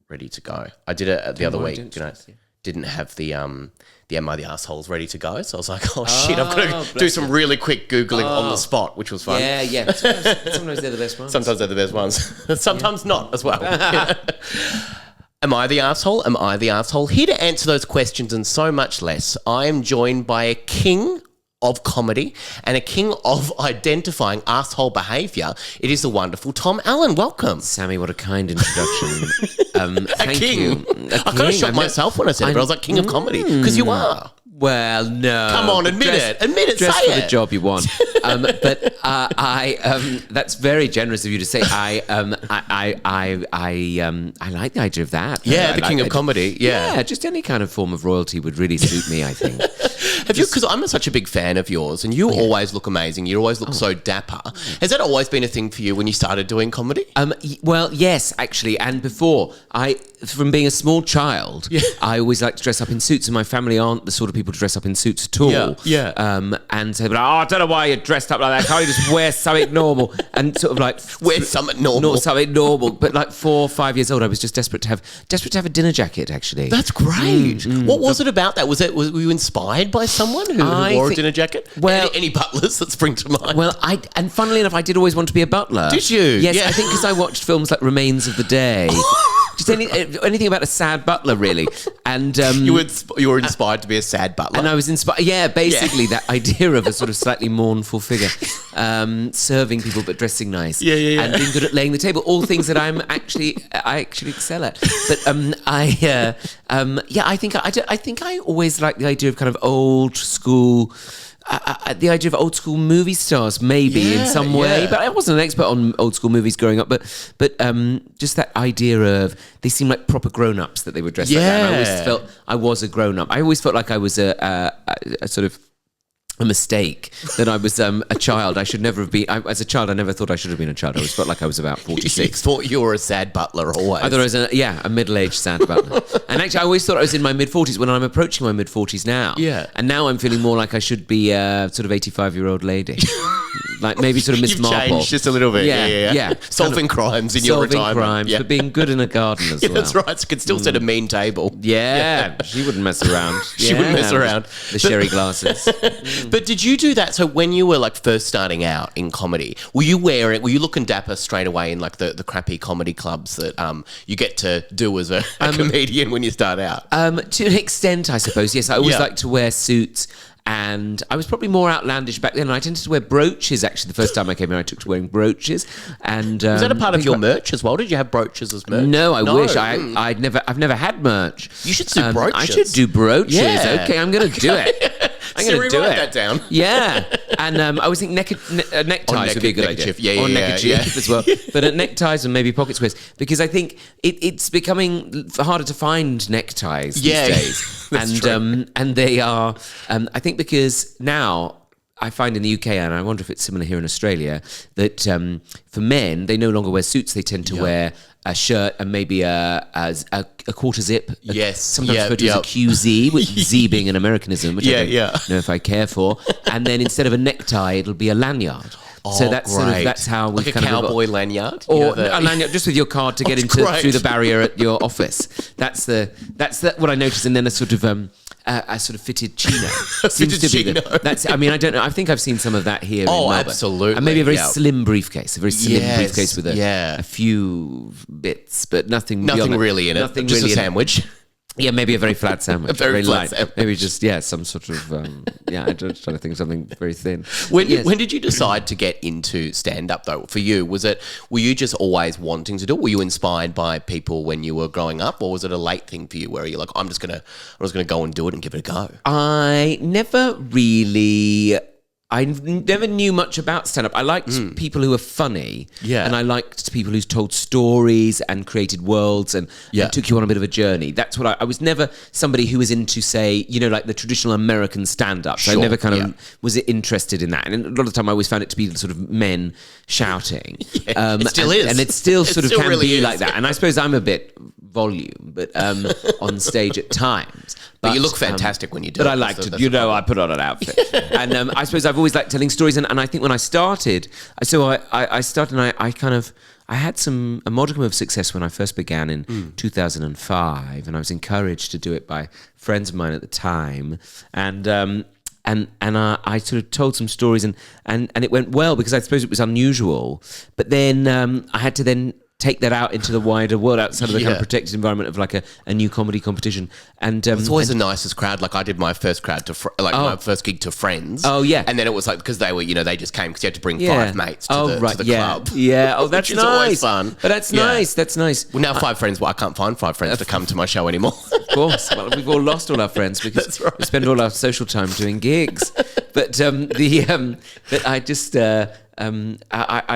ready to go. I did it the other week. Didn't have the Am I the Assholes ready to go. So I was like, shit, I've got to do some really quick Googling on the spot, which was fun. Yeah. Sometimes they're the best ones. Sometimes they're the best ones. Sometimes not as well. Am I the asshole? Am I the asshole? Here to answer those questions and so much less, I am joined by a king of comedy and a king of identifying asshole behaviour. It is the wonderful Tom Allen. Welcome. Sammy, what a kind introduction. Thank king. you. I kind of shot myself when I said it, but I was like, king of comedy, because you are. Well, no. Come on, admit it. Admit it, dress say for it. the job you want. But that's very generous of you to say. I like the idea of that. Yeah, the king of comedy. Yeah, just any kind of form of royalty would really suit me, I think. Have you? Because I'm such a big fan of yours, and you always look amazing. You always look so dapper. Has that always been a thing for you when you started doing comedy? Well, yes, actually. And before, from being a small child, I always liked to dress up in suits, and my family aren't the sort of people to dress up in suits at all. Yeah. And say, I don't know why you're dressed up like that. Can't you just wear something normal? And sort of like wear something normal. Something normal. But like 4 or 5 years old, I was just desperate to have a dinner jacket. Actually, that's great. What was it about that? Were you inspired by someone who wore a dinner jacket? Well, any butlers that spring to mind? Well, and funnily enough, I did always want to be a butler. Did you? Yes, I think because I watched films like Remains of the Day. Just anything about a sad butler, really. And you were inspired to be a sad butler. And I was inspired. Yeah, basically that idea of a sort of slightly mournful figure, serving people but dressing nice. Yeah. And being good at laying the table. All things that I actually excel at. But I think I always liked the idea of kind of old school. The idea of old school movie stars, maybe in some way, but I wasn't an expert on old school movies growing up. But just that idea of they seem like proper grown ups that they were dressed like that. And I always felt I was a grown up. I always felt like I was a sort of a mistake, that I was a child. I should never have been. As a child, I never thought I should have been a child. I always felt like I was about 46. You thought you were a sad butler always. I thought I was a middle-aged sad butler. And actually, I always thought I was in my mid-40s when I'm approaching my mid-40s now. Yeah. And now I'm feeling more like I should be a sort of 85-year-old lady. Like maybe sort of Miss Marple. You've changed just a little bit. Yeah. Solving crimes in your retirement. Solving crimes, but being good in a garden as well. That's right. So you could still set a mean table. Yeah. She wouldn't mess around. She wouldn't mess around. The sherry glasses. But did you do that? So when you were like first starting out in comedy, were you looking dapper straight away in like the crappy comedy clubs that you get to do as a comedian when you start out? To an extent, I suppose, yes. I always like to wear suits. And I was probably more outlandish back then. I tended to wear brooches, actually. The first time I came here, I took to wearing brooches. And was that a part of your merch as well? Did you have brooches as merch? No, I wish. I've never had merch. You should do brooches. I should do brooches. Yeah. Okay, I'm going to do it. I'm going to do it. Write that down. Yeah. And I always think neckties would be a good idea. Yeah, or neckerchief as well. But neckties and maybe pocket squares. Because I think it's becoming harder to find neckties these days. That's true. And they are, I think because now I find in the UK, and I wonder if it's similar here in Australia, that for men, they no longer wear suits. They tend to wear a shirt and maybe a quarter zip. Sometimes referred to as a QZ, with Z being an Americanism, which I don't know if I care for. And then instead of a necktie, it'll be a lanyard. So that's how we like kind a cowboy lanyard, or a lanyard just with your card to get through the barrier at your office. That's what I noticed, and then a sort of fitted chino. Seems to be that's. I mean, I don't know. I think I've seen some of that here. Oh, in Melbourne. Absolutely. And maybe a very slim briefcase, briefcase with a few bits, but nothing really in it. Nothing just really a sandwich. Yeah, maybe a very flat sandwich. Very flat light. sandwich. Maybe just, some sort of, I'm just trying to think of something very thin. When did you decide to get into stand-up, though? For you, were you just always wanting to do it? Were you inspired by people when you were growing up, or was it a late thing for you where you're like, I'm just gonna go and do it and give it a go? I never knew much about stand-up. I liked people who were funny. Yeah. And I liked people who told stories and created worlds and took you on a bit of a journey. That's what I was never somebody who was into, say, like the traditional American stand-up. So I never kind of was interested in that. And a lot of the time I always found it to be sort of men shouting. It still is. And it still sort of can really be is. like that. And I suppose I'm a bit volume, but on stage at times. But you look fantastic when you do it. But I like to, I put on an outfit. And I suppose I've always liked telling stories. And I think when I started, I I had a modicum of success when I first began in 2005, and I was encouraged to do it by friends of mine at the time, and I sort of told some stories, and it went well because I suppose it was unusual. But then I had to then take that out into the wider world outside of the kind of protected environment of like a new comedy competition. And it's always the nicest crowd. Like I did my first crowd to my first gig to friends. Oh yeah, and then it was like because they were they just came because you had to bring 5 mates to the club. Yeah, oh that's which nice. Is always fun. But that's nice. That's nice. Well, now 5 friends. Well, I can't find 5 friends to come to my show anymore. Of course, well, we've all lost all our friends because we spend all our social time doing gigs. But but I just I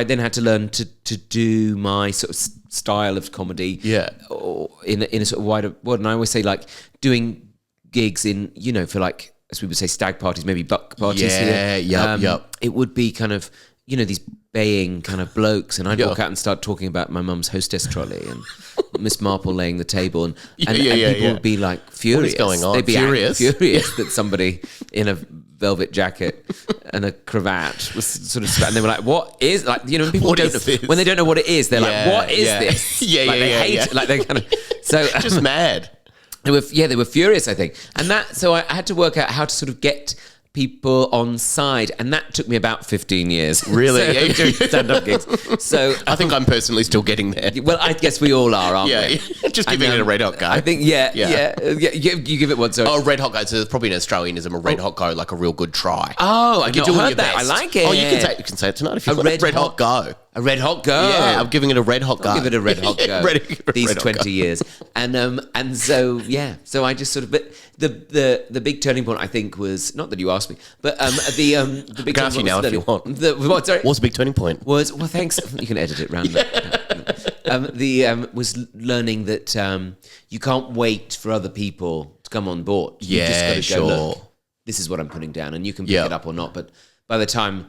then had to learn to do my sort of style of comedy, or in a sort of wider world. And I always say like doing gigs in for like, as we would say, stag parties, maybe buck parties. It would be kind of these baying kind of blokes, and I'd walk out and start talking about my mum's hostess trolley and Miss Marple laying the table, and people would be like furious. What is going on? They'd be furious that somebody in a velvet jacket and a cravat was sort of, and they were like, "What is like?" People don't when they don't know what it is, they're like, "What is this?" They hate it. Like they kind of just mad. They were furious, I think, and so I had to work out how to sort of get people on side, and that took me about 15 years. Really? Doing stand-up gigs. So I think I'm personally still getting there. Well, I guess we all are, aren't we? Just giving it a red hot go. I think, you give it one. So red hot go. So there's probably an Australianism, a red hot go, like a real good try. Oh, I not heard that. I like it. Oh, you can say it tonight if you want. Red hot go. A red hot go. Yeah, I'm giving it a red hot go. Give it a red hot go. These 20 years, and so so I just sort of. But the big turning point I think was not that you asked me, but the big. I can ask you now if you want. Sorry. What's the big turning point? Thanks. You can edit it round. Was learning that you can't wait for other people to come on board. You just got to go, look, this is what I'm putting down, and you can pick it up or not. But by the time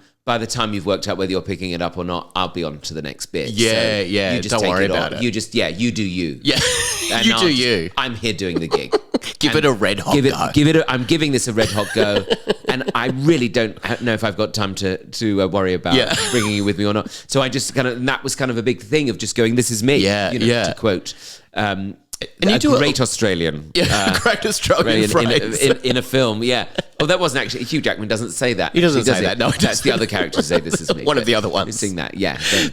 you've worked out whether you're picking it up or not, I'll be on to the next bit. You just don't worry about it. You just you do you. Yeah, you do you. I'm here doing the gig. Give it a red hot go. I'm giving this a red hot go, and I really don't know if I've got time to worry about bringing you with me or not. So I just that was kind of a big thing of just going, this is me. To quote. And you do great Australian. Great Australian phrase. In a film, Oh, that wasn't actually... Hugh Jackman doesn't say that. He doesn't say that, no. That's the other character say, this is me. One of the other ones. Sing that,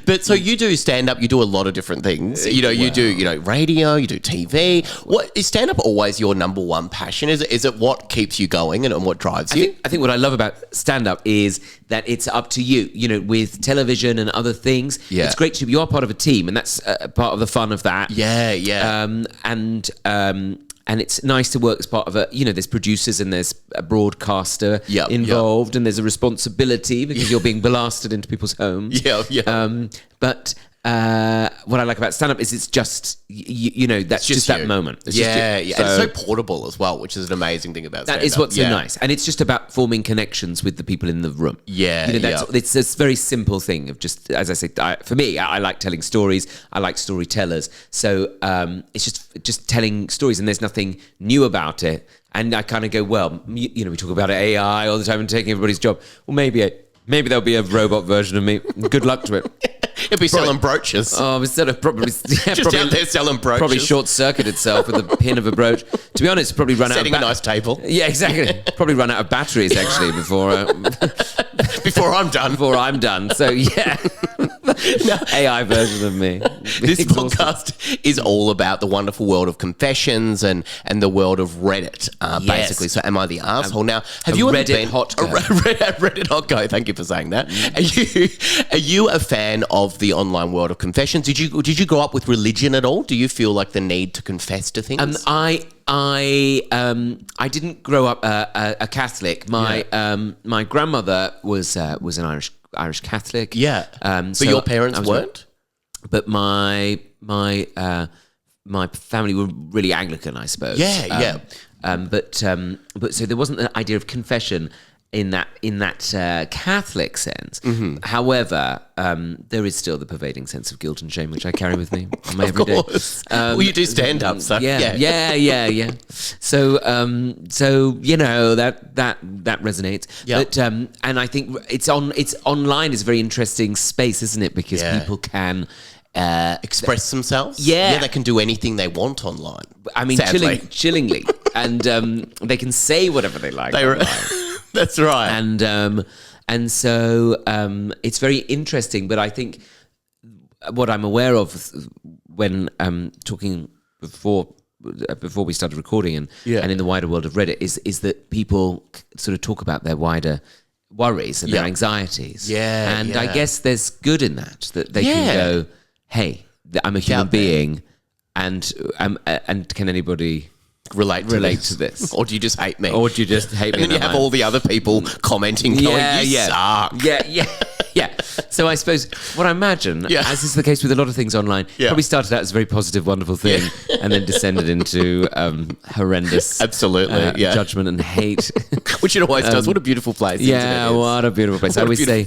But so you do stand-up, you do a lot of different things. You do, radio, you do TV. What is stand-up always your number one passion? Is it what keeps you going and what drives you? I think what I love about stand-up is that it's up to you, with television and other things. Yeah. It's great you are part of a team, and that's part of the fun of that. And it's nice to work as part of there's producers and there's a broadcaster involved, and there's a responsibility because you're being blasted into people's homes. But what I like about stand-up is it's just, that's just that moment. It's So, and it's so portable as well, which is an amazing thing about stand-up. That is what's so nice. And it's just about forming connections with the people in the room. It's this very simple thing of just, as I say, for me, I like telling stories. I like storytellers. So it's just telling stories, and there's nothing new about it. And I kind of go, well, we talk about AI all the time and taking everybody's job. Well, maybe there'll be a robot version of me. Good luck to it. It'd be selling brooches. Oh, instead of probably out there selling brooches. Probably short-circuit itself with a pin of a brooch. To be honest, probably run Setting a nice table. Yeah, exactly. Probably run out of batteries actually before I'm done. Before I'm done. So AI version of me. This podcast is all about the wonderful world of confessions and the world of Reddit, basically. So, am I the asshole? Now, have you ever been hot go? Reddit hot go? Thank you for saying that. Are you a fan of the online world of confessions? Did you grow up with religion at all? Do you feel like the need to confess to things? I didn't grow up a Catholic. My grandmother was an Irish Catholic. Yeah. But your parents weren't? But my family were really Anglican, I suppose. But so there wasn't the idea of confession in that Catholic sense. Mm-hmm. However, there is still the pervading sense of guilt and shame which I carry with me on my everyday. Of course. Well, you do stand up, so yeah. So that resonates. Yep. But and I think it's online is a very interesting space, isn't it? Because people can express themselves. Yeah. Yeah, they can do anything they want online. I mean, chillingly. And they can say whatever they like. That's right. And so it's very interesting. But I think what I'm aware of when talking before we started recording and in the wider world of Reddit is that people sort of talk about their wider worries and their anxieties. Yeah. And I guess there's good in that they can go, hey, I'm a human being, and can anybody relate to this? Or do you just hate me? Or do you just hate me? And then you have all the other people commenting, going, you suck. Yeah. So I suppose what I imagine, as is the case with a lot of things online, probably started out as a very positive, wonderful thing, and then descended into horrendous judgment and hate. Which it always does. What a beautiful place. Yeah, what a beautiful place. I always say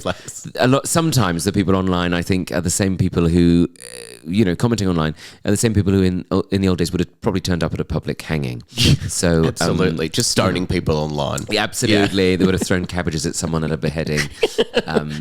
sometimes the people online, I think, are the same people who, commenting online, are the same people who in the old days would have probably turned up at a public hanging. So absolutely. Just stoning people online. Yeah, absolutely. Yeah. They would have thrown cabbages at someone at a beheading.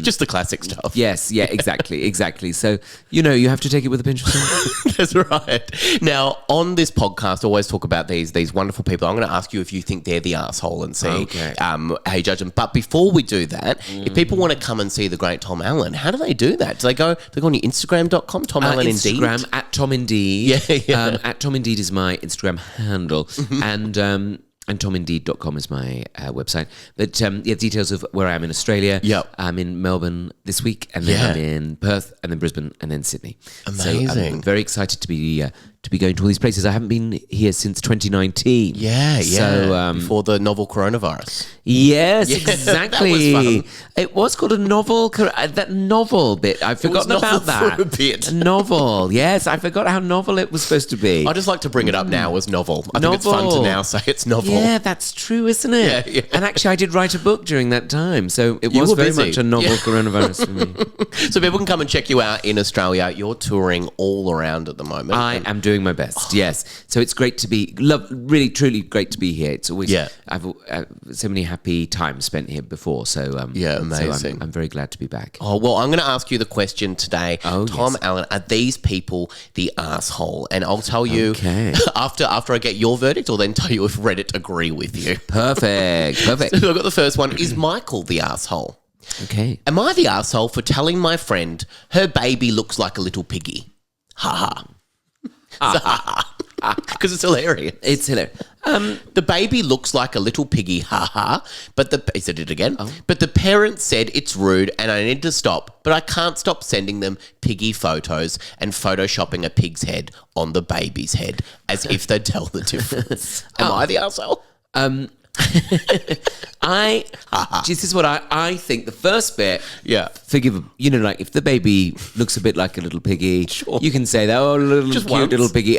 Just the classic stuff. Yes, exactly. So, you have to take it with a pinch of salt. That's right. Now, on this podcast, I always talk about these wonderful people. I'm going to ask you if you think they're the asshole and see how you judge them. But before we do that, if people want to come and see the great Tom Allen, how do they do that? Do they go on your Instagram.com, Tom Allen Indeed? Instagram, at Tom Indeed. Yeah. At Tom Indeed is my Instagram handle. And tomindeed.com is my website. But details of where I am in Australia. Yep. I'm in Melbourne this week, and then I'm in Perth, and then Brisbane, and then Sydney. Amazing. So I'm very excited to be going to all these places. I haven't been here since 2019. Yeah. So, before the novel coronavirus. Yes, exactly. That was fun. It was called a novel. That novel bit, I've forgotten about that. For a bit. A novel. Yes, I forgot how novel it was supposed to be. I just like to bring it up now as novel. I think it's fun to now say it's novel. Yeah, that's true, isn't it? Yeah. And actually, I did write a book during that time, so it was very much a novel coronavirus for me. So people can come and check you out in Australia. You're touring all around at the moment. I am doing my best. Yes. So it's great to be, really, truly great to be here. It's always, I've so many happy times spent here before. So amazing. So I'm very glad to be back. Oh, well, I'm going to ask you the question today. Oh, Tom Allen, are these people the asshole? And I'll tell you after I get your verdict, or then tell you if Reddit agree with you. Perfect. So I've got the first one. Is Michael the asshole? Okay. Am I the asshole for telling my friend her baby looks like a little piggy? Ha ha. Because it's hilarious. It's hilarious. The baby looks like a little piggy, but he said it again. But the parents said it's rude and I need to stop, but I can't stop sending them piggy photos and photoshopping a pig's head on the baby's head as if they'd tell the difference. Am I the arsehole? This is what I think. The first bit, forgive, like if the baby looks a bit like a little piggy, you can say that, Just cute once. little piggy.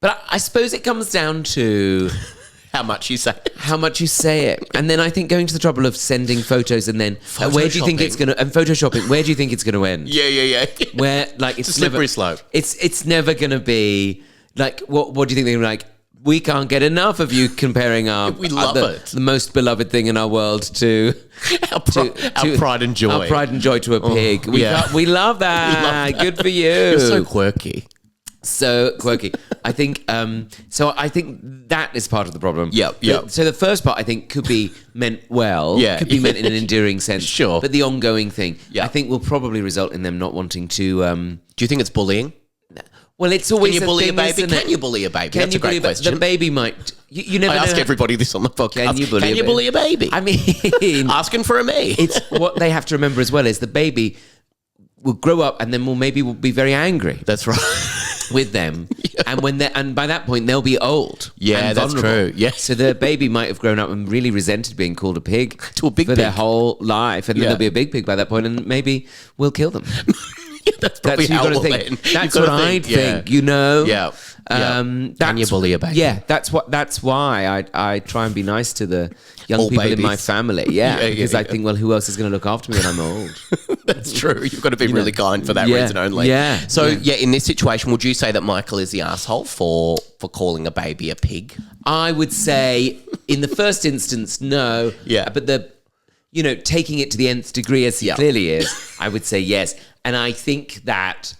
But I suppose it comes down to how much you say it. And then I think going to the trouble of sending photos and then where do you think it's going to, and photoshopping, where do you think it's going to end? Yeah. Where, like, it's a slippery slope. It's never going to be, like, what do you think they're like? We can't get enough of you comparing our we love it. The most beloved thing in our world to our pride and joy. Our pride and joy to a pig. We love that. We love that. Good for you. You're so quirky. So quirky. I think so I think that is part of the problem. Yep. So the first part I think could be meant well. Could be meant in an endearing sense. Sure. But the ongoing thing I think will probably result in them not wanting to Do you think it's bullying? Well, it's always Can you bully a thing, baby? isn't it? Can you bully a baby? Can That's you a great bully question. The baby might. You never I ask know. everybody this on the podcast. Can you bully a baby? I mean, asking for a me. It's what they have to remember as well is the baby will grow up and then will be very angry. That's right. With them, and by that point they'll be old. Yeah, and that's vulnerable. true. Yes. So the baby might have grown up and really resented being called a pig to a big for pig their whole life, and then they'll be a big pig by that point, and maybe we'll kill them. That's probably how you've got to we'll think. end. That's what I think. You know. Yeah. Can you bully a baby? Yeah, that's why I try and be nice to the young All people babies. in my family. Yeah, because I think, well, who else is going to look after me when I'm old? That's true. You've got to be really kind for that reason only. Yeah. So in this situation, would you say that Michael is the asshole for calling a baby a pig? I would say, in the first instance, no. Yeah. But taking it to the nth degree as he clearly is, I would say yes. And I think that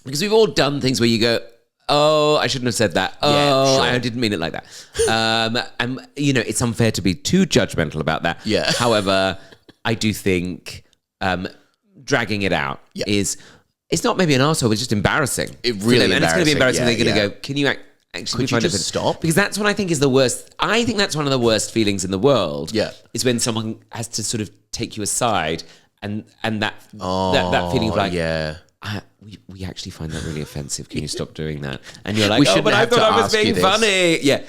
Because we've all done things where you go, oh, I shouldn't have said that. Oh, sure. I didn't mean it like that. And, it's unfair to be too judgmental about that. Yeah. However, I do think dragging it out is, it's not maybe an arsehole, it's just embarrassing. It really and it's going to be embarrassing. Yeah, They're going to go, can you actually Could you find just it? stop? Because that's what I think is the worst. I think that's one of the worst feelings in the world. Yeah. Is when someone has to sort of take you aside and that feeling of like, we actually find that really offensive. Can you stop doing that? And you're like, but I thought I was being funny. Yeah,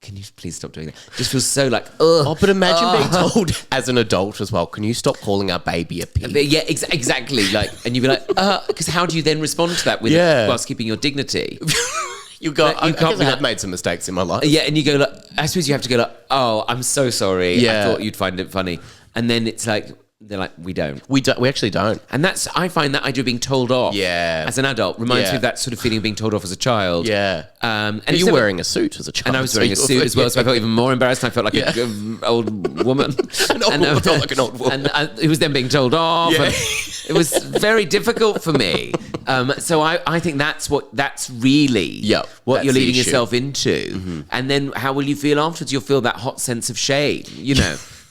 can you please stop doing that? Just feels so like, ugh. Oh, but imagine being told as an adult as well, can you stop calling our baby a pig? Yeah, exactly. Like, and you'd be like, because how do you then respond to that whilst keeping your dignity? You go, Like, you can't be I've like- made some mistakes in my life. Yeah, and you go like, I suppose you have to go like, oh, I'm so sorry. Yeah. I thought you'd find it funny. And then it's like, they're like, we don't. We actually don't. And I find that idea of being told off as an adult reminds me of that sort of feeling of being told off as a child. Yeah. And But you were wearing a suit as a child. And I was wearing a suit as well, so I felt even more embarrassed. I felt like an old woman. I felt like an old woman. And it was then being told off. Yeah. And it was very difficult for me. So I think that's really what that's you're the leading issue. yourself into. And then how will you feel afterwards? You'll feel that hot sense of shame,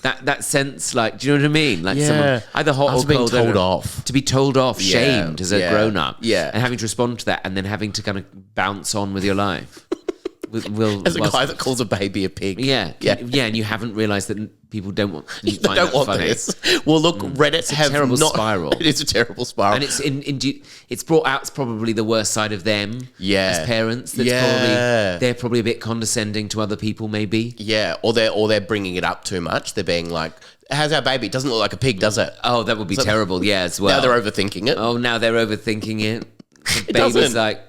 That sense, like, do you know what I mean? Like someone either hot After or being cold. told off. To be told off, shamed as a grown up. Yeah. And having to respond to that and then having to kind of bounce on with your life. As a guy that calls a baby a pig. Yeah. And you haven't realised that people don't want They don't want funny. this. Well, look, Reddit's have terrible not... spiral. It is a terrible spiral. And it's brought out probably the worst side of them as parents. They're probably a bit condescending to other people, maybe. Yeah, or they're bringing it up too much. They're being like, how's our baby? It doesn't look like a pig, does it? Oh, that would be terrible, as well. Now they're overthinking it. Oh, now they're overthinking it. The baby's doesn't. like,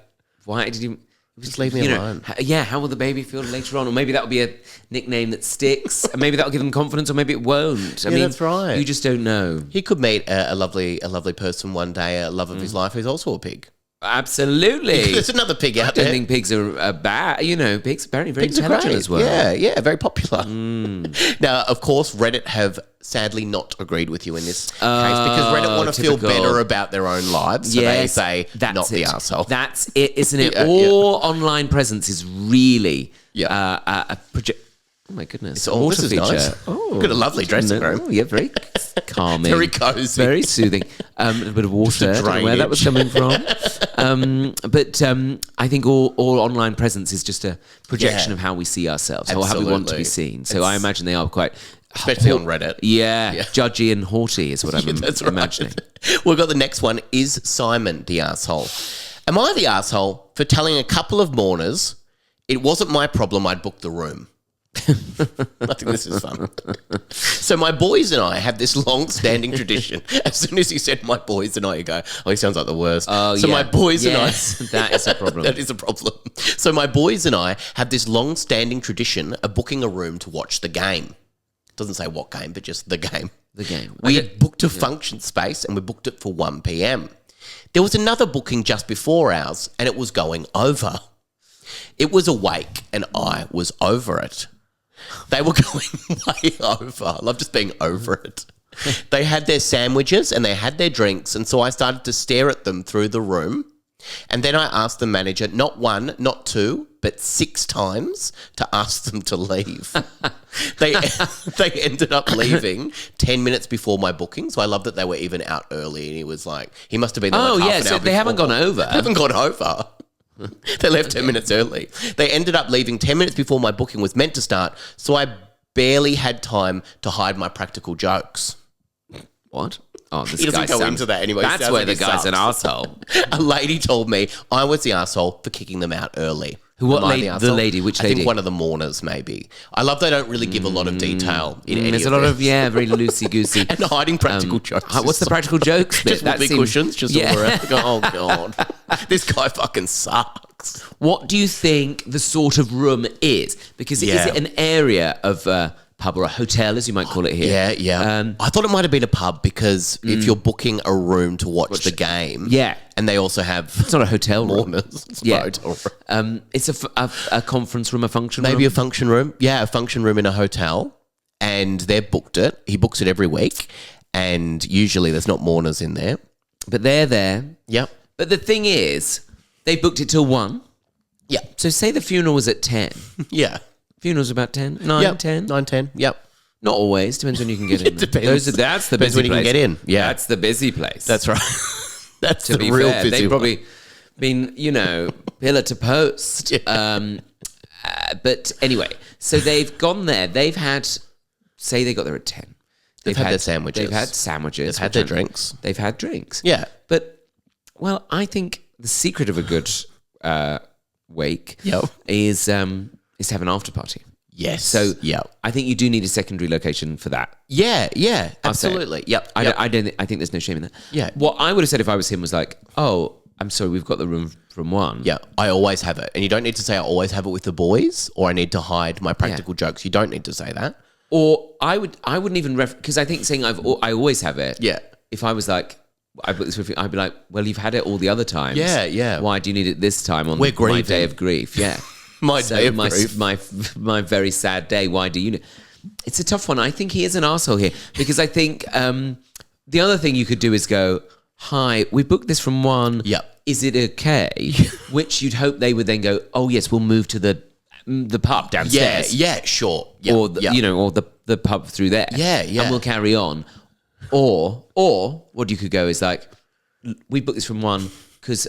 why did you... Just leave me alone. How will the baby feel later on? Or maybe that'll be a nickname that sticks. And maybe that'll give them confidence, or maybe it won't. I mean, that's right. You just don't know. He could meet a lovely person one day, a love of his life, who's also a pig. Absolutely. There's another pig out I don't there. think pigs are bad. Pigs are apparently very Pigs are intelligent great. as well. Yeah, very popular. Now, of course, Reddit have sadly not agreed with you in this case because Reddit want to feel typical. better about their own lives. So they say, that's not the it. arsehole. That's it, isn't it? Yeah, All online presence is really Yeah. a project. Oh my goodness! So, oh, this is nice. Oh, Got a lovely dressing room. Oh, yeah, very calming, Very cozy. very soothing. A little bit of water. I don't know where that was coming from. But I think all online presence is just a projection of how we see ourselves, or how we want to be Absolutely. seen. So I imagine they are quite, Especially on Reddit. yeah, judgy and haughty is what I'm That's right. imagining. We've got the next one. Is Simon the arsehole? Am I the arsehole for telling a couple of mourners it wasn't my problem, I'd booked the room? I think this is fun. So my boys and I have this long-standing tradition. As soon as you said my boys and I, you go, oh, he sounds like the worst. Oh, so yeah. my boys Yes, and I... that is a problem. That is a problem. So my boys and I have this long-standing tradition of booking a room to watch the game. Doesn't say what game, but just the game. The game. We had booked a function space and we booked it for 1 p.m. There was another booking just before ours and it was going over. It was awake and I was over it. They were going way over. I love just being over it. They had their sandwiches and they had their drinks, and so I started to stare at them through the room. And then I asked the manager, not one, not two, but 6 times to ask them to leave. They ended up leaving 10 minutes before my booking, so I love that they were even out early, and he was like, he must have been there like half an so hour they haven't before. gone over. They haven't gone over. They left 10 minutes early. They ended up leaving 10 minutes before my booking was meant to start, so I barely had time to hide my practical jokes. What? Oh, this He doesn't guy go sounds- into that anyway. That's Sounds where like the he guy's an sucks. arsehole. A lady told me I was the arsehole for kicking them out early. What Am I lady- the arsehole? lady? Which I lady? think one of the mourners, maybe. I love they don't really give a lot of detail in any There's a of lot this. of, very loosey-goosey. And hiding practical jokes. What's the practical jokes bit? Just whoopee cushions, just all around. Oh, God. This guy fucking sucks. What do you think the sort of room is? Because is Yeah. it an area of a pub or a hotel, as you might call it here? Yeah. I thought it might have been a pub because if you're booking a room to watch the game, Yeah. and they also have It's not a hotel room. mourners, it's Yeah. a hotel room. It's a conference room, a function room. Maybe a function room. Yeah, a function room in a hotel. And they've booked it. He books it every week. And usually there's not mourners in there. But they're there. Yep. But the thing is, they booked it till 1. Yeah. So say the funeral was at 10. Yeah. Funeral's about 10, 9, Yep. 10. 9, 10. Yep. Not always. Depends when you can get in. It depends. That's the Depends busy when you place. can get in. Yeah. That's the busy place. That's right. That's to the be real fair. busy They've one. probably been, pillar to post. Yeah. But anyway, so they've gone there. They've had, say they got there at 10. They've had their sandwiches. They've had sandwiches. They've had their drinks. They've had drinks. Yeah. But, well, I think the secret of a good wake Yep. is to have an after party. Yes. So yeah. I think you do need a secondary location for that. Yeah. Yeah. I'll say it. Absolutely. Yep. I Yep. think there's no shame in that. Yeah. What I would have said if I was him was like, oh, I'm sorry, we've got the room from 1. Yeah, I always have it. And you don't need to say I always have it with the boys or I need to hide my practical jokes. You don't need to say that. Or I wouldn't even because I think saying I always have it. Yeah. If I was like, I put this with you, I'd be like, well, you've had it all the other times. Yeah, yeah. Why do you need it this time on We're my grieving. day of grief? Yeah. My So day of grief. my very sad day. Why do you need? It's a tough one. I think he is an arsehole here because I think the other thing you could do is go, hi, we booked this from 1. Yep. Is it okay? Which you'd hope they would then go, oh yes, we'll move to the pub Yeah, downstairs. yeah, sure. Yep. Or the pub through there. Yeah, yeah. And we'll carry on. Or what you could go is like, we booked this from 1 because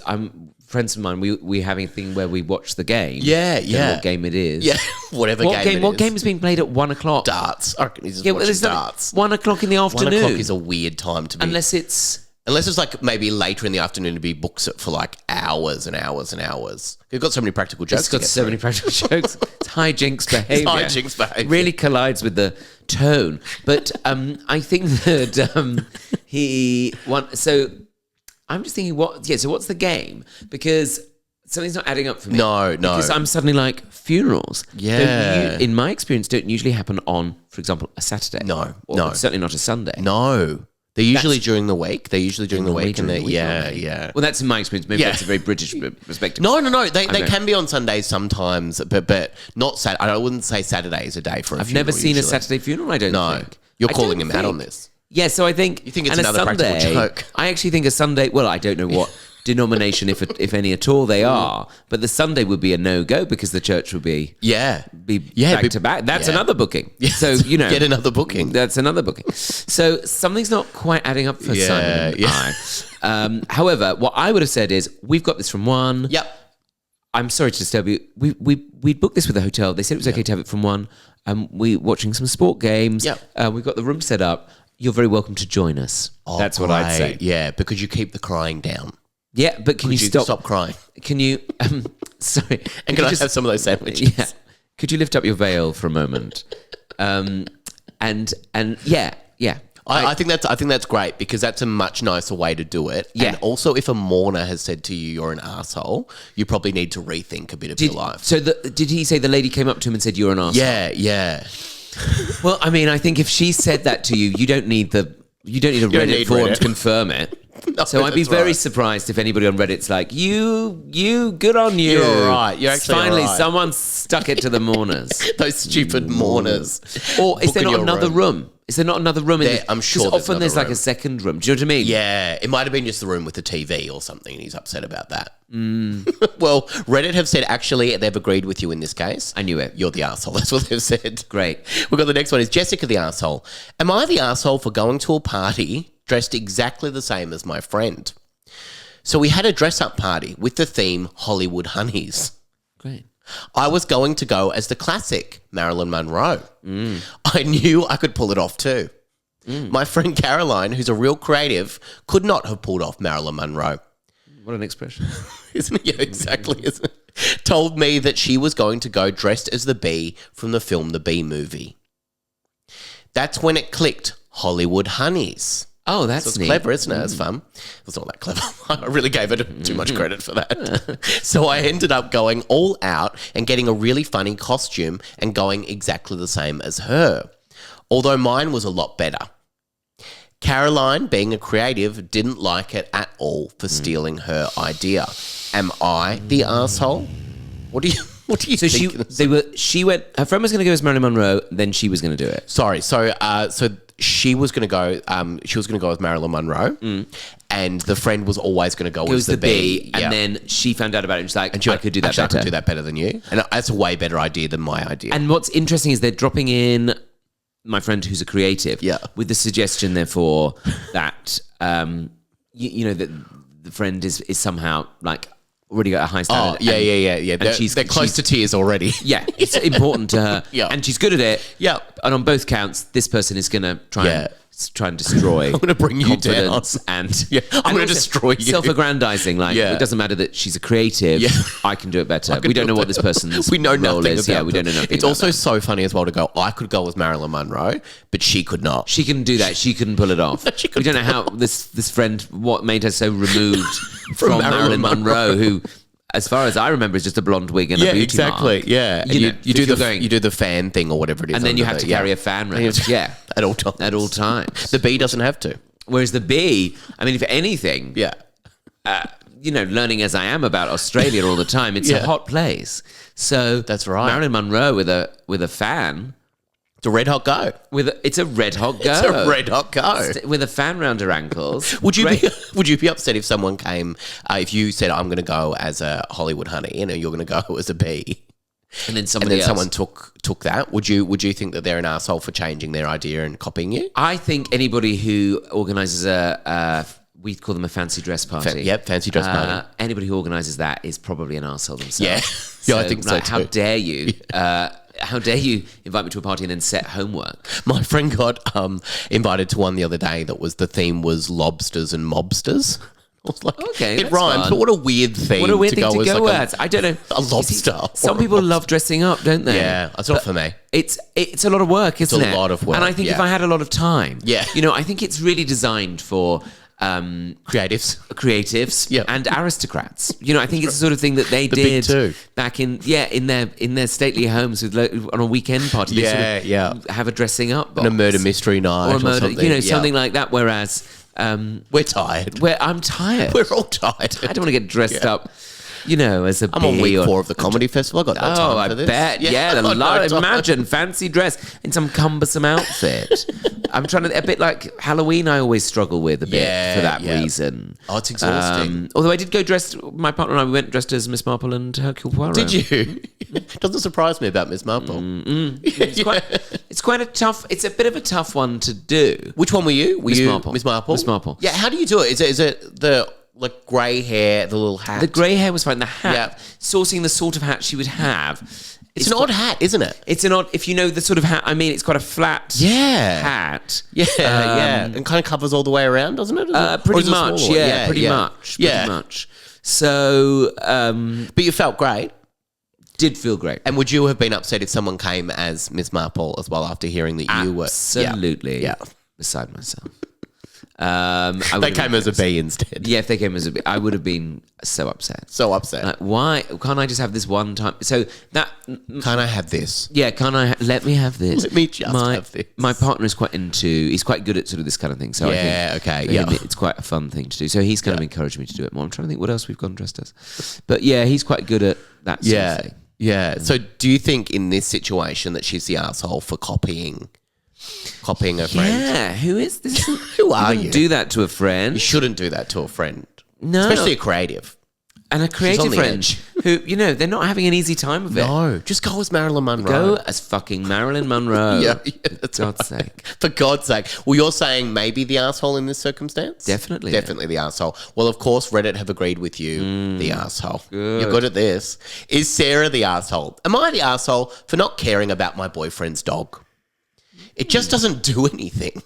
friends of mine, we're having a thing where we watch the game. Yeah, Don't know yeah. what game it is. Yeah, whatever What game it What is. game is being played at 1 o'clock? Darts. I reckon he's just Yeah, well, watching there's darts. 1 o'clock in the 1 afternoon. o'clock is a weird time to be. Unless it's... Unless it's like maybe later in the afternoon to be books it for like hours and hours and hours. You've got so many practical jokes. It's got to get so through. many practical jokes. It's hijinks behavior. hijinks behaviour. Really collides with the tone. But I think that so I'm just thinking so what's the game? Because something's not adding up for me. No. Because I'm suddenly like, funerals. Yeah. In my experience, don't usually happen on, for example, a Saturday. No. Certainly not a Sunday. No. They're usually during the week. They're usually during the week. And yeah. yeah. Well, that's in my experience. Maybe that's a very British perspective. No. They can be on Sundays sometimes, but not Saturday. I wouldn't say Saturday is a day for a I've funeral. never seen usually. a Saturday funeral, I don't No. think. You're I calling don't him out on think. this. Yeah, so I think... You think it's and a another practical Sunday, joke. I actually think a Sunday... Well, I don't know what denomination, if any at all, they are. But the Sunday would be a no-go because the church would be back to back. That's another booking. So, Get another booking. That's another booking. So something's not quite adding up for Simon and I. However, what I would have said is, we've got this from 1. Yep. I'm sorry to disturb you. We booked this with the hotel. They said it was okay to have it from 1. We're watching some sport games. Yep. We've got the room set up. You're very welcome to join us. Oh, That's what I'd say. great. Yeah, because you keep the crying down. Yeah, but can Could you you stop crying? Can you? Sorry. And can I have some of those sandwiches? Yeah. Could you lift up your veil for a moment? And yeah. I think that's great because that's a much nicer way to do it. Yeah. And also, if a mourner has said to you you're an asshole, you probably need to rethink a bit of your life. So did he say the lady came up to him and said you're an arsehole? Yeah. Well, I mean, I think if she said that to you, you don't need a Reddit forum to confirm it. No, So I'd be that's very right. surprised if anybody on Reddit's like, you, good on you. You're all right. You're actually Finally, all right. someone stuck it to the mourners. Those stupid mourners. Or is there Booking not your another room? Is there not another room in There- this? I'm sure 'Cause there's often there's another like room. a second room. Do you know what I mean? Yeah, it might have been just the room with the TV or something, and he's upset about that. Well, Reddit have said actually they've agreed with you in this case. I knew it. You're the arsehole. That's what they've said. Great. We've got the next one is Jessica the arsehole. Am I the arsehole for going to a party dressed exactly the same as my friend? So we had a dress-up party with the theme Hollywood Honeys. Great. I was going to go as the classic Marilyn Monroe. I knew I could pull it off too. My friend Caroline, who's a real creative, could not have pulled off Marilyn Monroe. What an expression. Isn't it? Yeah, exactly. Isn't it? Told me that she was going to go dressed as the bee from the film The Bee Movie. That's when it clicked. Hollywood Honeys. Oh, that's So it's neat. clever, isn't it? It's fun. It's not that clever. I really gave it too much credit for that. So I ended up going all out and getting a really funny costume and going exactly the same as her. Although mine was a lot better. Caroline, being a creative, didn't like it at all for stealing her idea. Am I the arsehole? What do you So think? she went. Her friend was going to go as Marilyn Monroe. Then she was going to do it. Sorry. So she was going to go. She was going to go with Marilyn Monroe, and the friend was always going to go It was as the B. and then she found out about it and she's like, And she I went, could do that "Actually, better. I could do that better than you. And that's a way better idea than my idea. And what's interesting is they're dropping in my friend who's a creative with the suggestion, therefore, that, you know, that the friend is somehow like already got a high standard. Yeah. And They're close to tears already. Yeah, it's important to her. Yeah. And she's good at it. Yeah. And on both counts, this person is going to try and destroy. I'm going to bring you down. confidence and I'm and going to also destroy you. Self-aggrandizing, like it doesn't matter that she's a creative. Yeah. I can do it better. We don't know what this person's we know role nothing is. about Yeah, we don't know nothing. It's about also that. so funny as well to go, I could go as Marilyn Monroe, but she could not. She can do that. She couldn't pull it off. She We don't know how this friend, what made her so removed from Marilyn Monroe, who, as far as I remember, is just a blonde wig and a beauty exactly. mark. Yeah, and You know, you do if the you're going- you do the fan thing or whatever it is, And then you under have to the- carry a fan around. Yeah. at all times. At all times. The B doesn't have to. Whereas the B, I mean, if anything, Yeah, you know, learning as I am about Australia all the time, it's a hot place. So That's right. Marilyn Monroe with a fan, it's a red hot go. it's a red hot go. It's a red hot go. With a fan round her ankles. Would you Great. would you be upset if someone came if you said I'm going to go as a Hollywood honey and you're going to go as a B? And then And somebody then else. someone took that. Would you think that they're an asshole for changing their idea and copying you? I think anybody who organises we call them a fancy dress party. Yep, fancy dress party. Anybody who organises that is probably an arsehole themselves. Yeah, I think so like, How too. dare you? How dare you invite me to a party and then set homework? My friend got invited to one the other day that was the theme was lobsters and mobsters. I was like, Okay, it that's rhymes, fun. but what a weird theme. What a weird thing to as go like as. I don't know. a lobster. You see, or some a people lobster. love dressing up, don't they? Yeah, it's not for me. It's a lot of work, isn't it? a lot of work, And I think if yeah. I had a lot of time, Yeah. you know, I think it's really designed for Creatives. creatives Yeah. and aristocrats. You know, I think it's the sort of thing that they big did two. back in their stately homes with on a weekend party. They Yeah, sort of have a dressing up box. And a murder mystery night or a murder, something. you know, Yeah. something like that. Whereas We're tired. I'm tired. We're all tired. I don't want to get dressed up, you know, as a I'm on bee week or- 4 of the comedy festival. I got no time I for this. bet. Yeah, I a got lot. no time. Imagine fancy dress in some cumbersome outfit. I'm trying to, a bit like Halloween. I always struggle with a bit Yeah, for that yeah. reason. Oh, it's exhausting. Although I did go dressed. My partner and I we went dressed as Miss Marple and Hercule Poirot. Did you? Doesn't surprise me about Miss Marple. It's quite a tough. It's a bit of a tough one to do. Which one were you? Were Miss you Marple. Miss Marple? Miss Marple. Yeah. How do you do it? Is it the like grey hair, the little hat? The grey hair was fine. The hat, Yeah. sourcing the sort of hat she would have. It's an odd hat, isn't it? It's an odd. If you know the sort of hat, I mean, it's quite a flat Yeah. hat. Yeah, yeah, and kind of covers all the way around, doesn't it? Or Pretty is it much, smaller? yeah, pretty much, Yeah. pretty much. So, But you felt great. did feel great. And would you have been upset if someone came as Miss Marple as well after hearing that you were Absolutely, Yeah. beside myself. I would They have came been as a upset. B instead. Yeah, if they came as a B, I would have been so upset. So upset. Like, why can't I just have this one time? So that, Can I have this? yeah, can I? Let me have this. Let me just have this. My partner is quite into. He's quite good at sort of this kind of thing. So Yeah, I think okay, for yeah. him, it's quite a fun thing to do. So he's kind of encouraged me to do it more. I'm trying to think what else we've gone dressed as, but yeah, he's quite good at that sort Yeah. of thing. Yeah. So do you think in this situation that she's the asshole for copying her friend? Yeah, who is this? Who are wouldn't you? do that to a friend. You shouldn't do that to a friend. No. Especially a creative. And a on creative the friend edge. who, you know, they're not having an easy time of it. No. Just go as Marilyn Monroe. Go as fucking Marilyn Monroe. Yeah, that's For God's right. sake. For God's sake. Well, you're saying maybe the asshole in this circumstance? Definitely. Definitely the asshole. Well, of course, Reddit have agreed with you, the asshole. You're good at this. Is Sarah the asshole? Am I the asshole for not caring about my boyfriend's dog? It just doesn't do anything.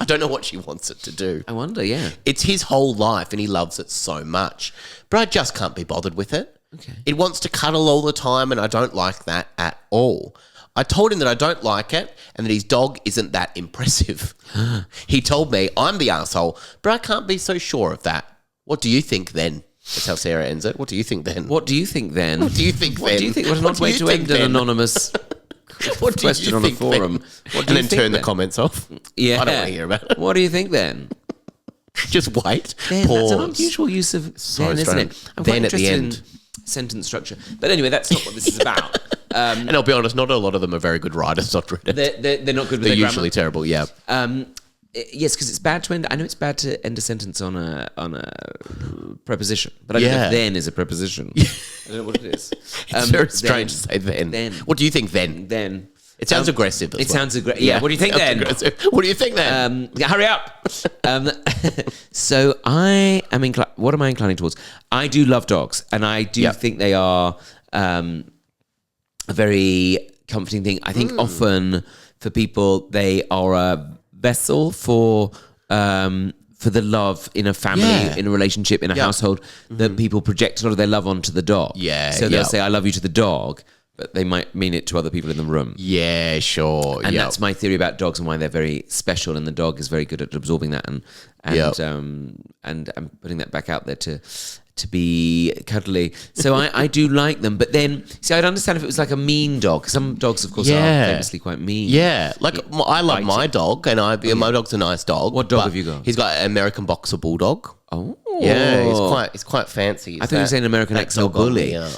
I don't know what she wants it to do. I wonder, yeah. It's his whole life and he loves it so much. But I just can't be bothered with it. Okay. It wants to cuddle all the time and I don't like that at all. I told him that I don't like it and that his dog isn't that impressive. He told me I'm the asshole, but I can't be so sure of that. What do you think then? That's how Sarah ends it. What do you think then? What do you think then? What do you think What then? do you think? What an What odd do way you to think end an then? anonymous What do question you on a think forum. then? What do And you then think turn the then? comments off. Yeah. I don't want to hear about it. What do you think then? Just wait. Then Pause. that's an unusual use of So then, isn't strange. it? I'm Then quite at the interested end. in sentence structure. But anyway, that's not what this is about. And I'll be honest, not a lot of them are very good writers on Reddit. They're not good with They're their usually grammar. terrible, yeah. Yes, because it's bad to end. I know it's bad to end a sentence on a preposition, but I don't know if then is a preposition. I don't know what it is. It's very strange to say then. Then. What do you think then? Then. It sounds aggressive as It well. sounds aggressive. Yeah. What do you think then? Aggressive. What do you think then? Hurry up. So I am what am I inclining towards? I do love dogs, and I do think they are a very comforting thing. I think often for people they are a vessel for the love in a family, in a relationship, in a household, that people project a lot of their love onto the dog. Yeah, So they'll say, I love you to the dog, but they might mean it to other people in the room. Yeah, sure. And that's my theory about dogs and why they're very special, and the dog is very good at absorbing that and I'm putting that back out there to be cuddly. So I do like them. But then, see, I'd understand if it was like a mean dog. Some dogs, of course, are famously quite mean. Yeah, like I love my dog, and my dog's a nice dog. What dog have you got? He's got an American Boxer Bulldog. Oh. Yeah, he's quite fancy. I thought you were saying American XL Bully. Yeah,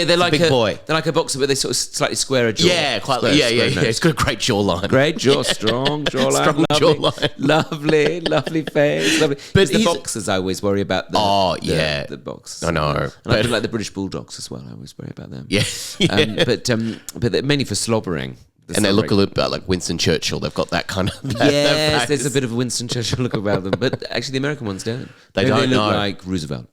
they're like big boy. They're like a boxer, but they sort of slightly square a jaw. Yeah, quite. Yeah. It's got a great jawline. Great jaw, strong jawline, lovely face, lovely. But the boxers, I always worry about. The boxers. I know. And I do like the British Bulldogs as well. I always worry about them. Yeah. But they're mainly for slobbering. And they look a little bit like Winston Churchill. They've got that kind of... Yes, there's a bit of a Winston Churchill look about them. But actually, the American ones don't. They don't look like Roosevelt.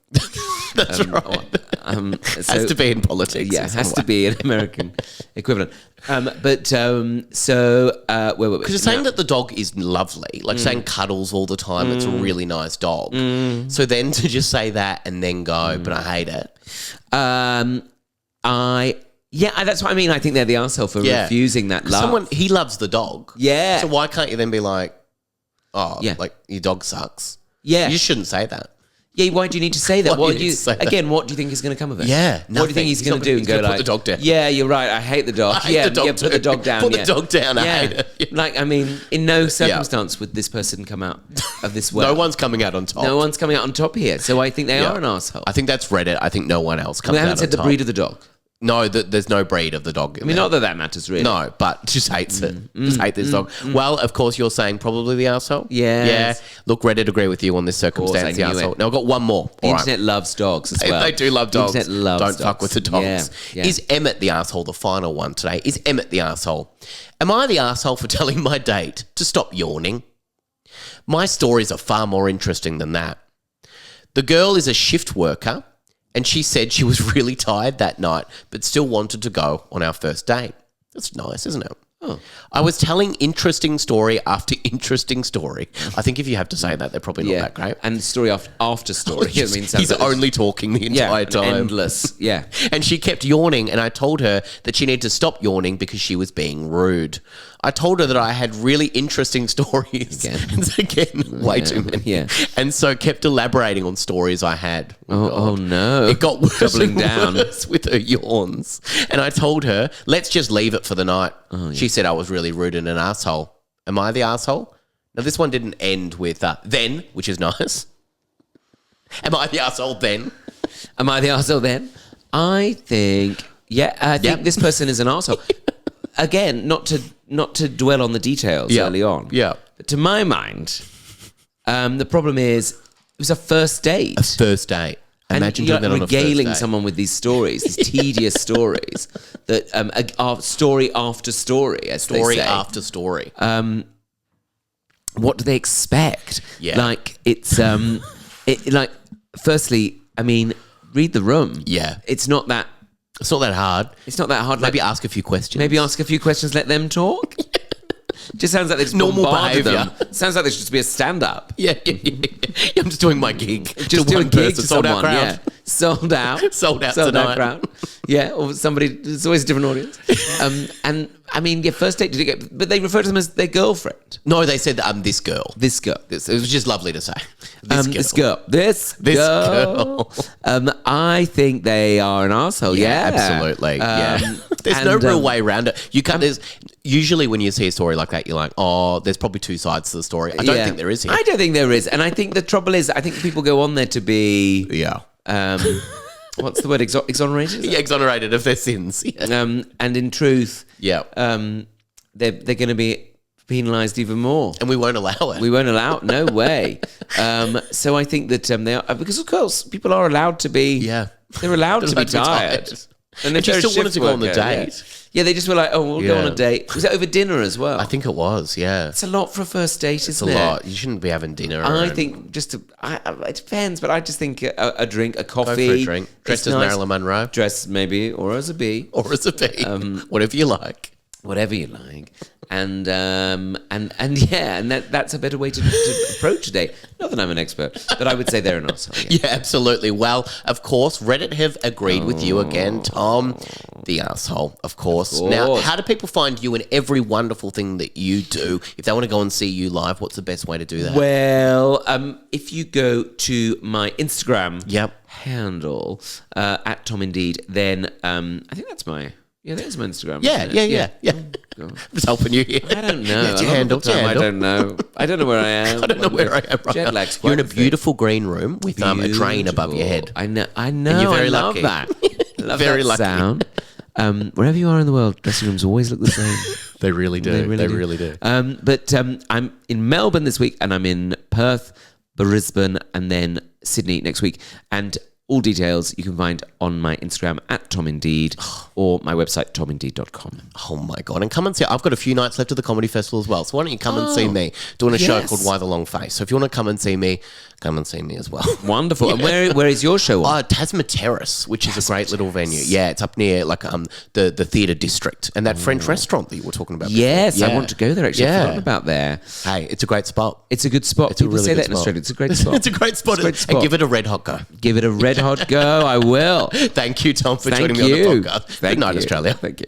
That's right. Has to be in politics. Yeah, has to be an American equivalent. Because you're saying that the dog is lovely, like saying cuddles all the time, it's a really nice dog. So then to just say that and then go, but I hate it. Yeah, that's what I mean. I think they're the arsehole for refusing that love. He loves the dog. Yeah. So why can't you then be like, like your dog sucks? Yeah. You shouldn't say that. Yeah, why do you need to say that? What do you say again, what do you think is going to come of it? Yeah, What do you think he's going to do? He's going to put the dog down. Yeah, you're right. I hate the dog. Put the dog down. Put the dog down. I hate it. Yeah. Like, I mean, in no circumstance would this person come out of this well. No one's coming out on top. No one's coming out on top here. So I think they are an arsehole. I think that's Reddit. I think no one else comes out on top. We haven't said the breed of the dog. No, there's no breed of the dog. I mean, not that matters really. No, but just hates it. Just hate this dog. Well, of course, you're saying probably the arsehole. Yes. Yeah. Look, Reddit agree with you on this circumstance. The arsehole. Now I've got one more. The internet loves dogs as well. They do love dogs. The internet loves Don't fuck with the dogs. Yeah. Is Emmett the arsehole? The final one today. Is Emmett the arsehole? Am I the arsehole for telling my date to stop yawning? My stories are far more interesting than that. The girl is a shift worker, and she said she was really tired that night, but still wanted to go on our first date. That's nice, isn't it? Oh. I was telling interesting story after interesting story. I think if you have to say that, they're probably not that great. And story after story. He's only talking the entire time. Endless. Yeah. And she kept yawning, and I told her that she needed to stop yawning because she was being rude. I told her that I had really interesting stories. Again, way too many. Yeah. And so kept elaborating on stories I had. Oh no. It got worse Doubling down with her yawns. And I told her, let's just leave it for the night. She said I was really rude and an asshole. Am I the asshole? Now, this one didn't end with then, which is nice. Am I the asshole then? Am I the arsehole then? I think, this person is an arsehole. Again, not to dwell on the details early on. Yeah. But to my mind, the problem is it was a first date. A first date. Imagine doing that on a first date. Regaling someone with these stories, these tedious stories that are story after story, as they say. Story after story. What do they expect? Yeah. Like it's firstly, I mean, read the room. Yeah. It's not that hard. It's not that hard. Maybe ask a few questions. Maybe ask a few questions, let them talk. Just sounds like they just normal bombarded behaviour. them. Sounds like there should just be a stand-up. Yeah. I'm just doing my gig. Just doing a gig to sold someone. out crowd. Yeah. Sold out. Sold out Sold tonight. out crowd. Yeah, or somebody. It's always a different audience. And I mean, first date. Did you get? But they refer to them as their girlfriend. No, they said this girl. This girl. It was just lovely to say. This girl. I think they are an arsehole. Yeah, absolutely. There's no real way around it. You can't. There's usually when you see a story like that, you're like, oh, there's probably two sides to the story. I don't think there is here. I don't think there is, and I think the trouble is, I think people go on there to be what's the word? Exonerated? Yeah, exonerated of their sins. Yeah. And in truth, Yeah. they're going to be penalised even more. And we won't allow it. We won't allow it. No way. So I think that they are, because of course people are allowed to be. Yeah. They're allowed to be tired. tired. And if you still wanted to go on the date. Yeah, they just were like, oh, we'll go on a date. Was it over dinner as well? I think it was, yeah. It's a lot for a first date, isn't it? It's a lot. You shouldn't be having dinner. I think it depends, but I just think a drink, a coffee. Go for a drink. Dressed as Marilyn Monroe. Dressed maybe, or as a bee. Or as a bee. Whatever you like. Whatever you like. And that's a better way to approach a date. Not that I'm an expert, but I would say they're an arsehole. Yeah, absolutely. Well, of course, Reddit have agreed with you again, Tom, the arsehole, of course. Now, how do people find you and every wonderful thing that you do? If they want to go and see you live, what's the best way to do that? Well, if you go to my Instagram handle, at Tom Indeed, then I think that's my... Yeah, that is my Instagram. Yeah. Just helping you here. I don't know. Yeah, handle. I don't know. I don't know where I am. I don't know where I am. Right Jet now. lag's You're in a quite beautiful green room with a drain above your head. I know. And you're very I love lucky. that. Love Very that lucky. sound. Wherever you are in the world, dressing rooms always look the same. They really do. They really do. But I'm in Melbourne this week, and I'm in Perth, Brisbane, and then Sydney next week. And all details you can find on my Instagram at TomIndeed or my website, tomindeed.com. Oh my God. And come and see. I've got a few nights left of the Comedy Festival as well. So why don't you come and see me doing a show called Why the Long Face. So if you want to come and see me, come and see me as well. Wonderful. And where is your show on? Tasma Terrace, which is a great little venue. Yeah, it's up near the theatre district and that French restaurant that you were talking about before. Yes, I want to go there actually. I've forgotten about there. Hey, it's a great spot. It's a good spot. It's a People really say good that in spot. Australia. It's a great spot. It's a great spot. And give it a red hot go. Give it a red hot go. I will. Thank you, Tom, for Thank joining me you. on the podcast. Thank Good night, you. Australia. Thank you.